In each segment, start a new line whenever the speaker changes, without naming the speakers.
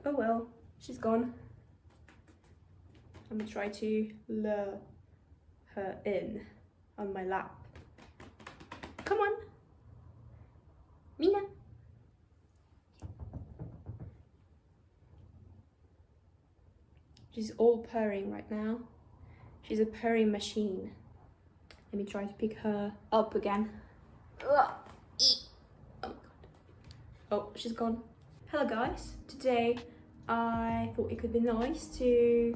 Oh well, she's gone. I'm gonna try to lure her in on my lap. Come on, Mina. She's all purring right now. She's a purring machine. Let me try to pick her up again. Oh my god. Oh, she's gone. Hello guys. Today I thought it could be nice to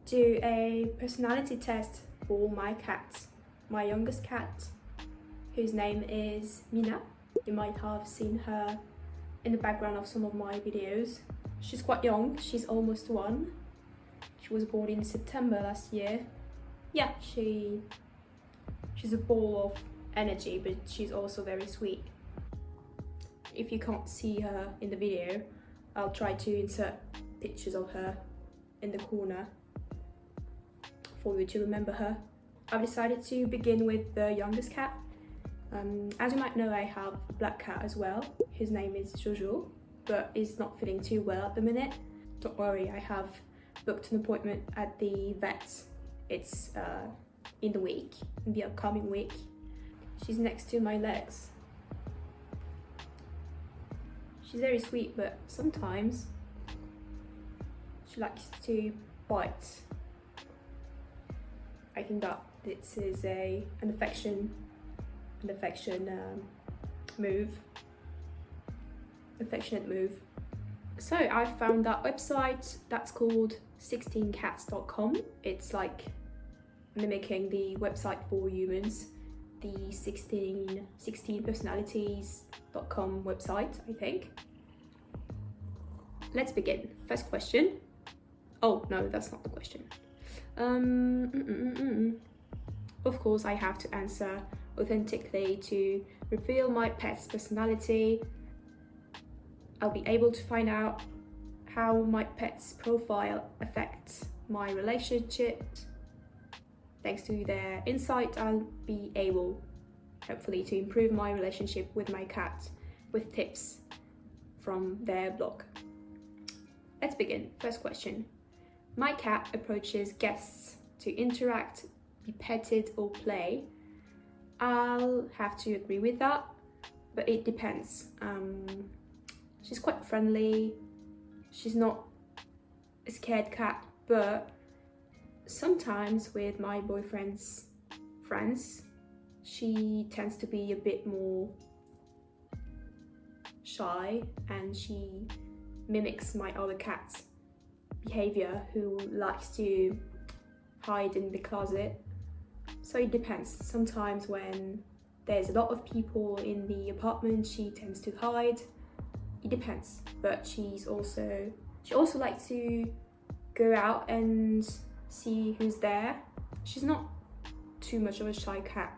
do a personality test for my cat, my youngest cat, whose name is Mina. You might have seen her in the background of some of my videos. She's quite young, she's almost 1. She was born in September last year. Yeah, she's a ball of energy, but she's also very sweet. If you can't see her in the video, I'll try to insert pictures of her in the corner for you to remember her. I've decided to begin with the youngest cat. As you might know, I have a black cat as well. His name is Jojo, but he's not feeling too well at the minute. Don't worry, I have booked an appointment at the vet. It's in the upcoming week. She's next to my legs. She's very sweet, but sometimes she likes to bite. I think that this is an affection move. Affectionate move. So I found that website that's called 16cats.com. It's like mimicking the website for humans, the 16personalities.com website, I think. Let's begin. First question. Oh no, that's not the question. Of course, I have to answer authentically to reveal my pet's personality. I'll be able to find out how my pet's profile affects my relationship. Thanks to their insight, I'll be able, hopefully, to improve my relationship with my cat with tips from their blog. Let's begin. First question. My cat approaches guests to interact, be petted or play. I'll have to agree with that, but it depends. She's quite friendly. She's not a scared cat, but sometimes with my boyfriend's friends, she tends to be a bit more shy and she mimics my other cat's behavior, who likes to hide in the closet. So it depends. Sometimes when there's a lot of people in the apartment, she tends to hide. It depends, but she also likes to go out and see who's there. She's not too much of a shy cat.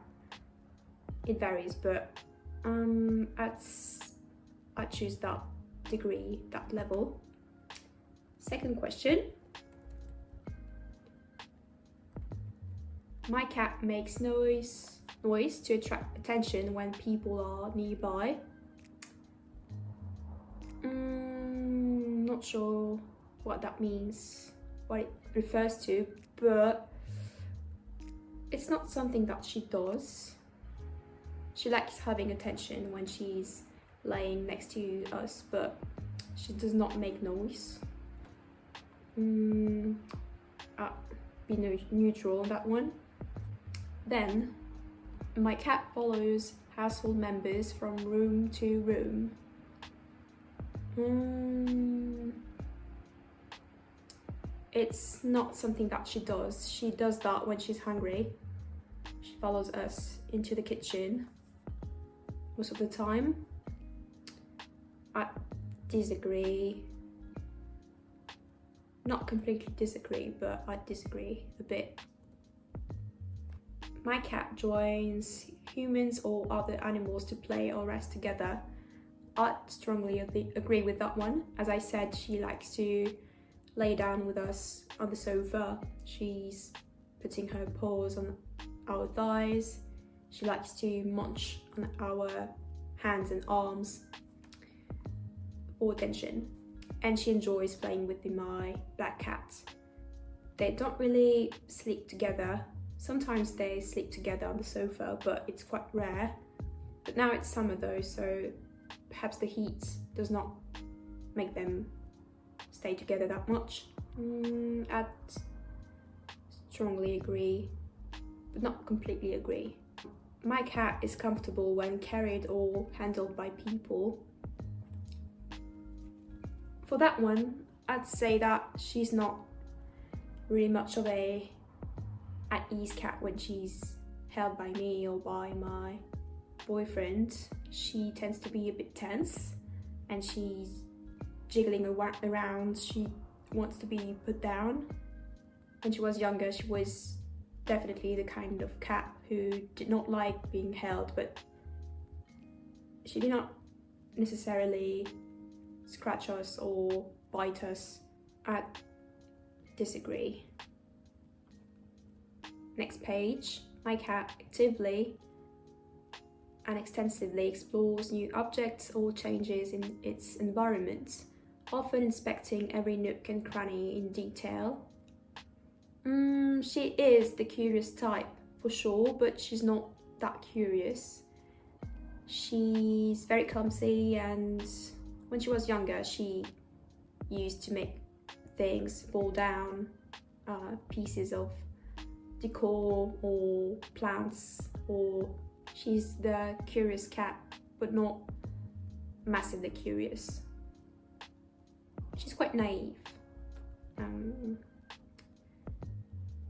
It varies, but I choose that degree, that level. Second question. My cat makes noise to attract attention when people are nearby. Not sure what that means, what it refers to, but it's not something that she does. She likes having attention when she's laying next to us, but she does not make noise. Be neutral on that one. Then, my cat follows household members from room to room. It's not something that she does. She does that when she's hungry. She follows us into the kitchen most of the time. I disagree. Not completely disagree, but I disagree a bit. My cat joins humans or other animals to play or rest together. I strongly agree with that one. As I said, she likes to lay down with us on the sofa. She's putting her paws on our thighs. She likes to munch on our hands and arms for attention. and she enjoys playing with my black cat. They don't really sleep together. Sometimes they sleep together on the sofa, but it's quite rare. But now it's summer though, so perhaps the heat does not make them stay together that much. I'd strongly agree, but not completely agree. My cat is comfortable when carried or handled by people. For that one, I'd say that she's not really much of a at ease cat when she's held by me or by my boyfriend. She tends to be a bit tense and she's jiggling around. She wants to be put down. When she was younger, she was definitely the kind of cat who did not like being held, but she did not necessarily scratch us or bite us. I disagree. Next page. My cat actively and extensively explores new objects or changes in its environment, often inspecting every nook and cranny in detail. She is the curious type for sure, but she's not that curious. She's very clumsy, and when she was younger she used to make things fall down, pieces of decor or plants, or she's the curious cat but not massively curious. She's quite naive.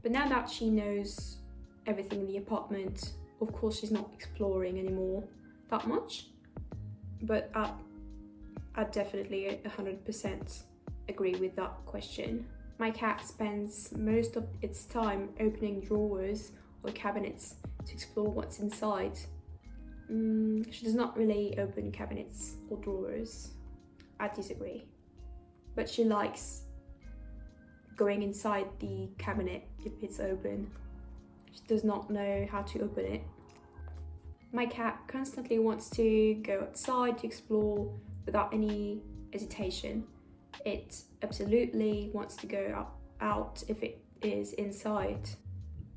But now that she knows everything in the apartment, of course she's not exploring anymore that much, but I definitely 100% agree with that question. My cat spends most of its time opening drawers or cabinets to explore what's inside. She does not really open cabinets or drawers. I disagree. But she likes going inside the cabinet if it's open. She does not know how to open it. My cat constantly wants to go outside to explore without any hesitation. It absolutely wants to go out if it is inside.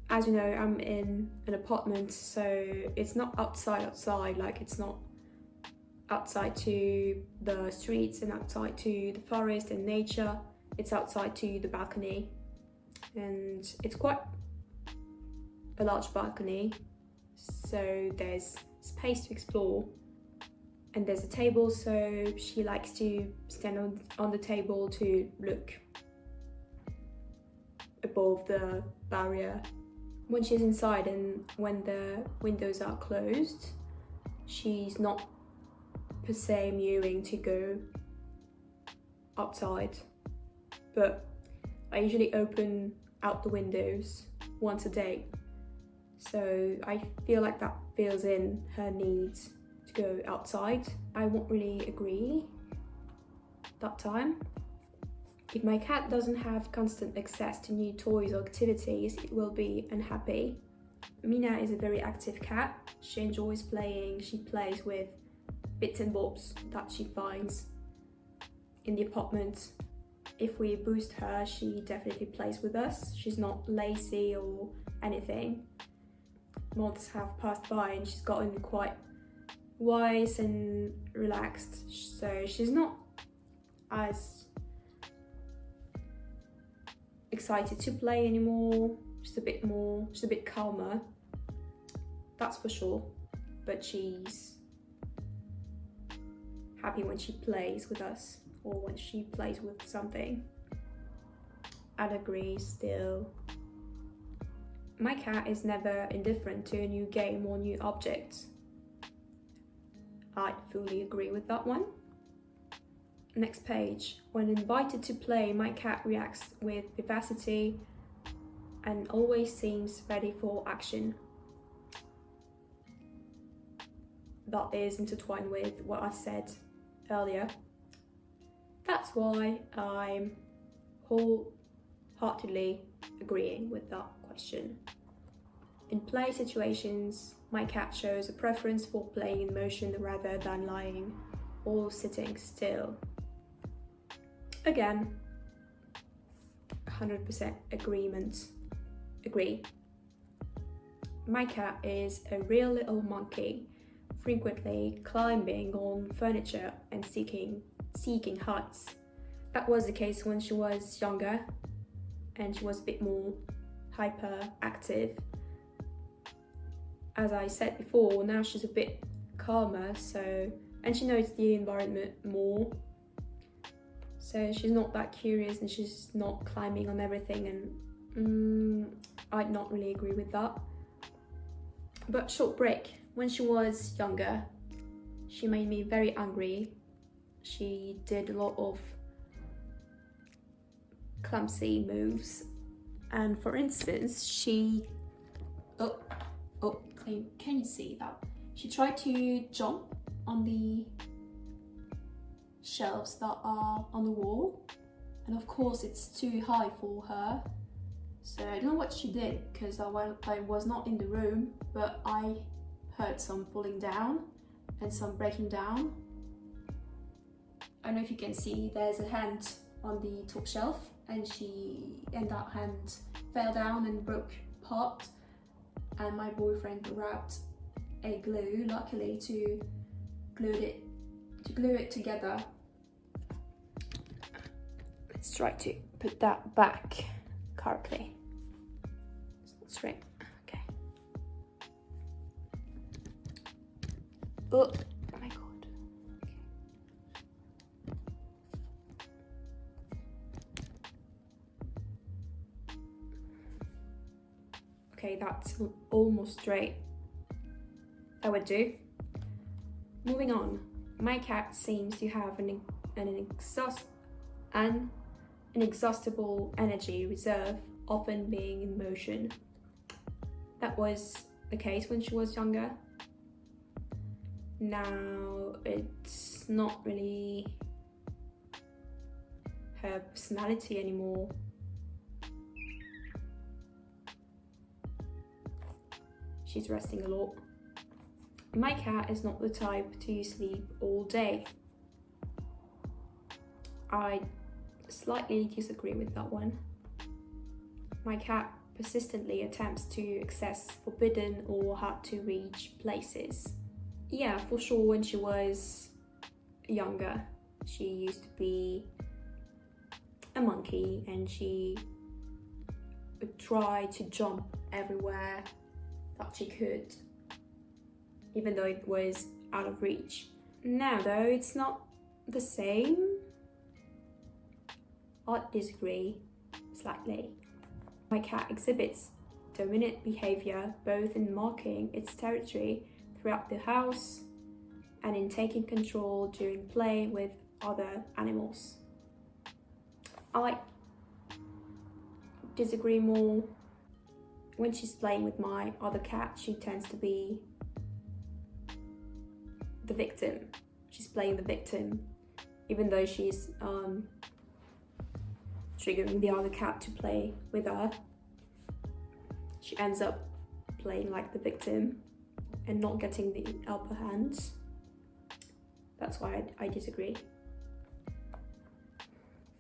As you know, I'm in an apartment, so it's not outside, like it's not outside to the streets and outside to the forest and nature. It's outside to the balcony, and it's quite a large balcony, so there's space to explore. And there's a table, so she likes to stand on the table to look above the barrier. When she's inside and when the windows are closed, she's not per se mewing to go outside. But I usually open out the windows once a day, so I feel like that fills in her needs to go outside. I won't really agree that time. If my cat doesn't have constant access to new toys or activities, it will be unhappy. Mina is a very active cat. She enjoys playing. She plays with bits and bobs that she finds in the apartment. If we boost her, she definitely plays with us. She's not lazy or anything. Months have passed by and she's gotten quite wise and relaxed, so she's not as excited to play anymore. She's a bit calmer, that's for sure, but she's happy when she plays with us or when she plays with something. I'd agree still. My cat is never indifferent to a new game or new object. I fully agree with that one. Next page. When invited to play, my cat reacts with vivacity and always seems ready for action. That is intertwined with what I said earlier. That's why I'm wholeheartedly agreeing with that question. In play situations, my cat shows a preference for playing in motion rather than lying or sitting still. Again, 100% agree. My cat is a real little monkey, frequently climbing on furniture and seeking heights. That was the case when she was younger and she was a bit more hyperactive. As I said before, now she's a bit calmer, and she knows the environment more, so she's not that curious and she's not climbing on everything, and I'd not really agree with that. But short break, when she was younger, she made me very angry. She did a lot of clumsy moves, and for instance, can you see that? She tried to jump on the shelves that are on the wall, and of course it's too high for her. So I don't know what she did, because I was not in the room, but I heard some falling down and some breaking down. I don't know if you can see, there's a hand on the top shelf, and that hand fell down and broke apart, and my boyfriend grabbed a glue, luckily, to glue it together. Let's try to put that back correctly. Straight. Okay. Oh my god. Okay, that's almost straight. That would do. Moving on. My cat seems to have an inexhaustible energy reserve, often being in motion. That was the case when she was younger. Now it's not really her personality anymore. She's resting a lot. My cat is not the type to sleep all day. I slightly disagree with that one. My cat persistently attempts to access forbidden or hard to reach places. Yeah, for sure, when she was younger, she used to be a monkey and she would try to jump everywhere that she could, even though it was out of reach. Now though, it's not the same. I disagree slightly. My cat exhibits dominant behavior both in marking its territory throughout the house and in taking control during play with other animals. I disagree more. When she's playing with my other cat, she tends to be the victim. She's playing the victim, even though she's triggering the other cat to play with her. She ends up playing like the victim and not getting the upper hand. That's why I disagree.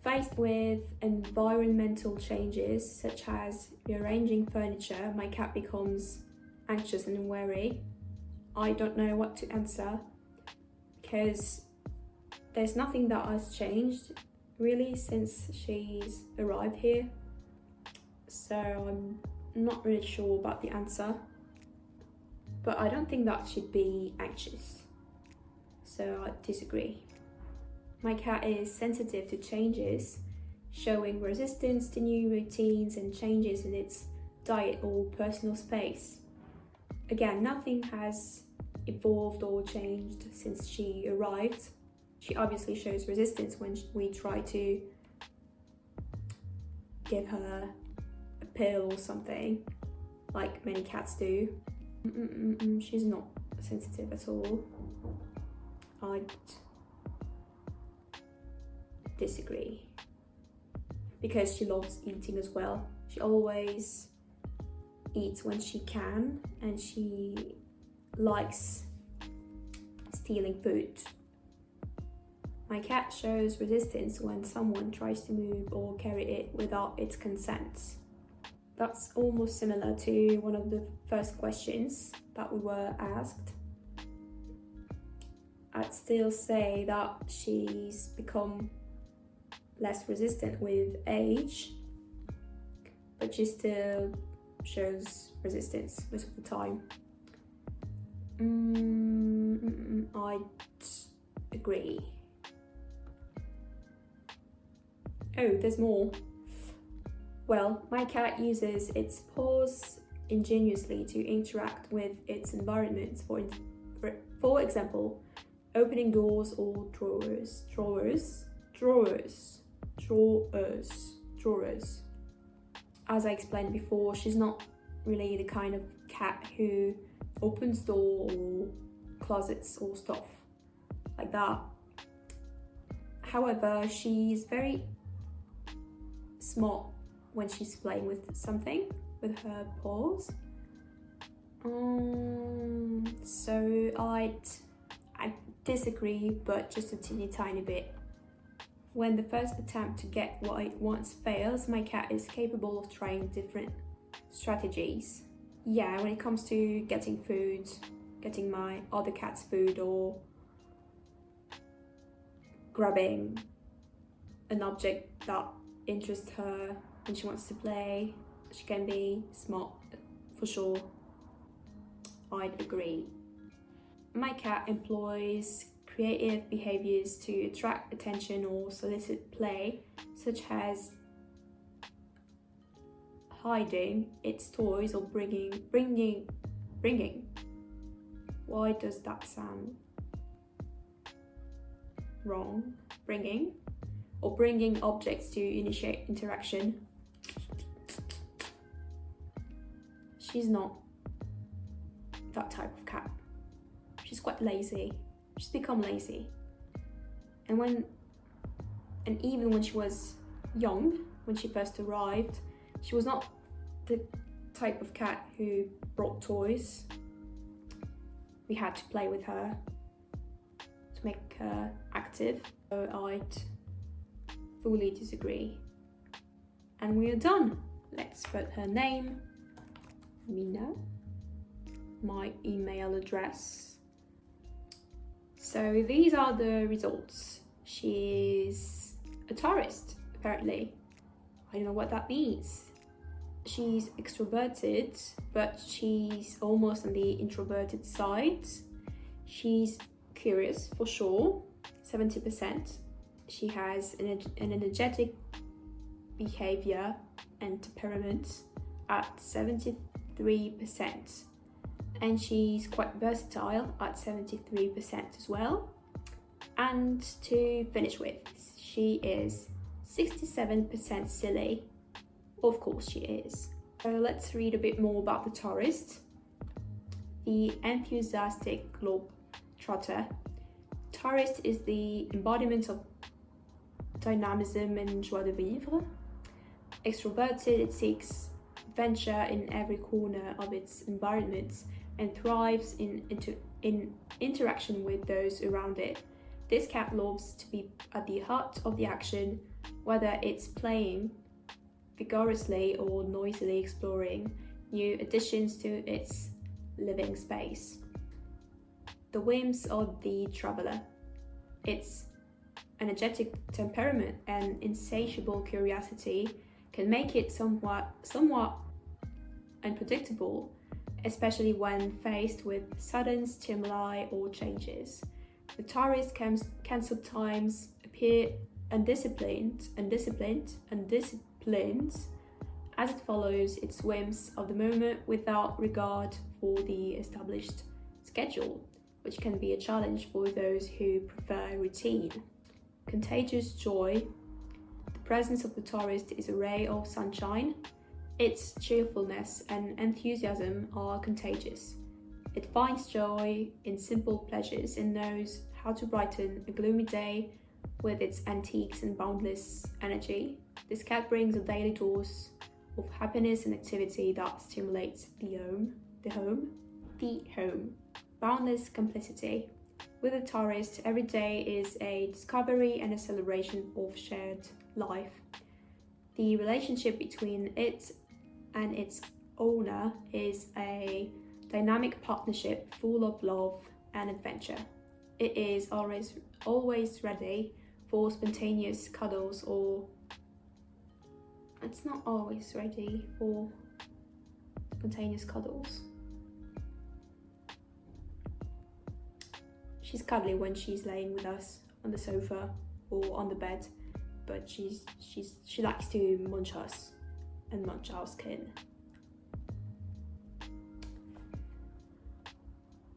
Faced with environmental changes such as rearranging furniture, my cat becomes anxious and wary. I don't know what to answer because there's nothing that has changed really since she's arrived here, so I'm not really sure about the answer, but I don't think that she'd be anxious, so I disagree. My cat is sensitive to changes, showing resistance to new routines and changes in its diet or personal space. Again, nothing has evolved or changed since she arrived. She obviously shows resistance when we try to give her a pill or something, like many cats do. She's not sensitive at all. I disagree. Because she loves eating as well. She always eats when she can, and she likes stealing food. My cat shows resistance when someone tries to move or carry it without its consent. That's almost similar to one of the first questions that we were asked. I'd still say that she's become less resistant with age, but she still shows resistance most of the time. I'd agree. Oh, there's more. Well, my cat uses its paws ingeniously to interact with its environment. For example, opening doors or drawers. As I explained before, she's not really the kind of cat who opens door or closets or stuff like that. However, she's very smart when she's playing with something with her paws. So I disagree, but just a teeny tiny bit. When the first attempt to get what it wants fails, my cat is capable of trying different strategies. Yeah, when it comes to getting food, getting my other cat's food, or grabbing an object that interests her and she wants to play, she can be smart for sure. I'd agree. My cat employs creative behaviors to attract attention or solicit play, such as hiding its toys or bringing. Why does that sound wrong? Bringing objects to initiate interaction. She's not that type of cat. She's quite lazy. She's become lazy. And even when she was young, when she first arrived, she was not the type of cat who brought toys. We had to play with her to make her active. So I'd fully disagree. And we are done. Let's put her name, Mina, my email address. So these are the results. She's a tourist, apparently. I don't know what that means. She's extroverted, but she's almost on the introverted side. She's curious, for sure, 70%. She has an energetic behavior and temperament at 73%. And she's quite versatile at 73% as well. And to finish with, she is 67% silly. Of course she is. So let's read a bit more about the tourist. The enthusiastic globe-trotter. Tourist is the embodiment of dynamism and joie de vivre. Extroverted, it seeks adventure in every corner of its environment and thrives in interaction with those around it. This cat loves to be at the heart of the action, whether it's playing vigorously or noisily exploring new additions to its living space. The whims of the traveler. Its energetic temperament and insatiable curiosity can make it somewhat unpredictable, especially when faced with sudden stimuli or changes. The tourist can sometimes appear undisciplined as it follows its whims of the moment without regard for the established schedule, which can be a challenge for those who prefer routine. Contagious joy. The presence of the tourist is a ray of sunshine. Its cheerfulness and enthusiasm are contagious. It finds joy in simple pleasures and knows how to brighten a gloomy day with its antiques and boundless energy. This cat brings a daily dose of happiness and activity that stimulates the home. Boundless complicity. With the tourist, every day is a discovery and a celebration of shared life. The relationship between it and its owner is a dynamic partnership full of love and adventure. It is always ready for spontaneous cuddles, or it's not always ready for spontaneous cuddles. She's cuddly when she's laying with us on the sofa or on the bed, but she likes to munch us and munch our skin.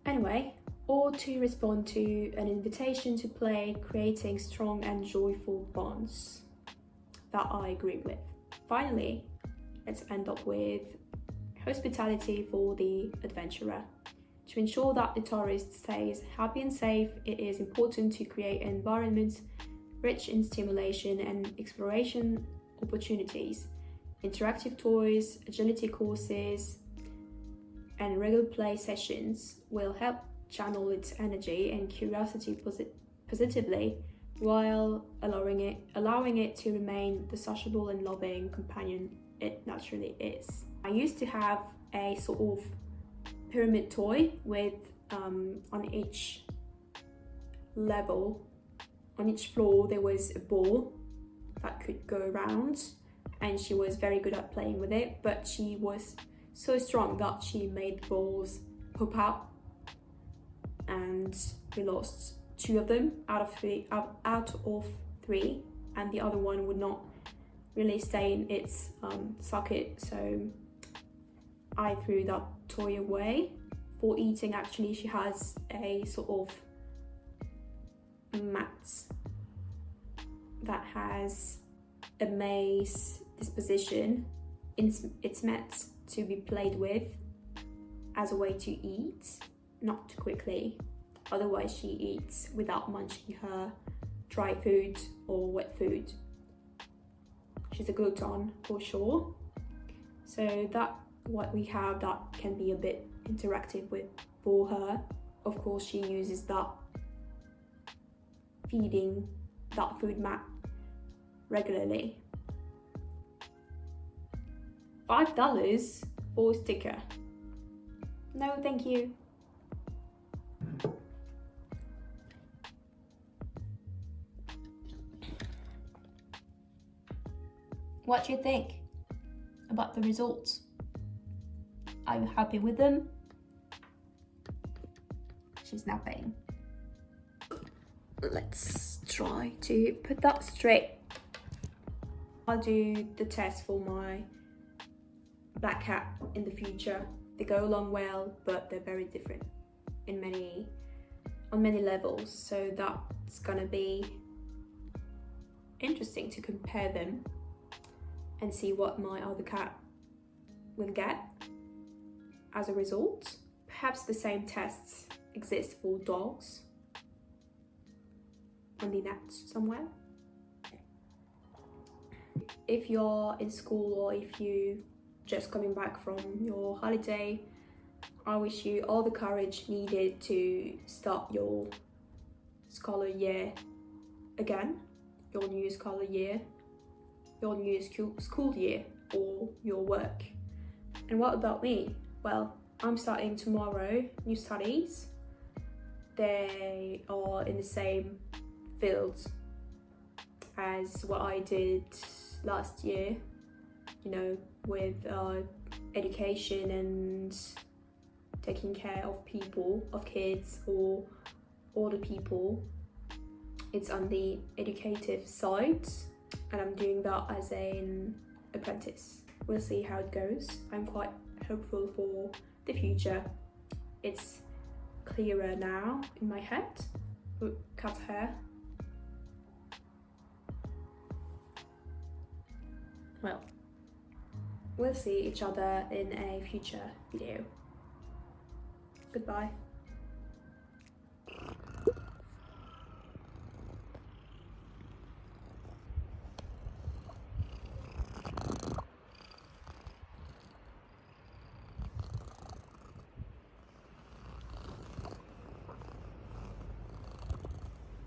Anyway, or to respond to an invitation to play, creating strong and joyful bonds. That I agree with. Finally, let's end up with hospitality for the adventurer. To ensure that the tourist stays happy and safe, it is important to create an environment rich in stimulation and exploration opportunities. Interactive toys, agility courses, and regular play sessions will help channel its energy and curiosity positively, while allowing it to remain the sociable and loving companion it naturally is. I used to have a sort of pyramid toy with on each level, on each floor there was a ball that could go around, and she was very good at playing with it, but she was so strong that she made balls pop out, and we lost 2 of them out of three, and the other one would not really stay in its socket, so I threw that toy away. For eating, actually, she has a sort of mat that has a maze disposition. It's meant to be played with as a way to eat, not too quickly. Otherwise, she eats without munching her dry food or wet food. She's a glutton for sure. So that what we have that can be a bit interactive with for her. Of course, she uses that feeding that food mat regularly. $5 for a sticker. No, thank you. What do you think about the results? Are you happy with them? She's napping. Let's try to put that straight. I'll do the test for my black cat in the future. They go along well, but they're very different on many levels. So that's gonna be interesting to compare them and see what my other cat will get as a result. Perhaps the same tests exist for dogs on the net somewhere. If you're in school or if you just coming back from your holiday, I wish you all the courage needed to start your scholar year again, your new scholar year, your new school year, or your work. And what about me? Well, I'm starting tomorrow new studies. They are in the same field as what I did last year, you know, with education and taking care of people, of kids or older people. It's on the educative side, and I'm doing that as an apprentice. We'll see how it goes. I'm quite hopeful for the future. It's clearer now in my head. Cat hair. Well, we'll see each other in a future video. Goodbye.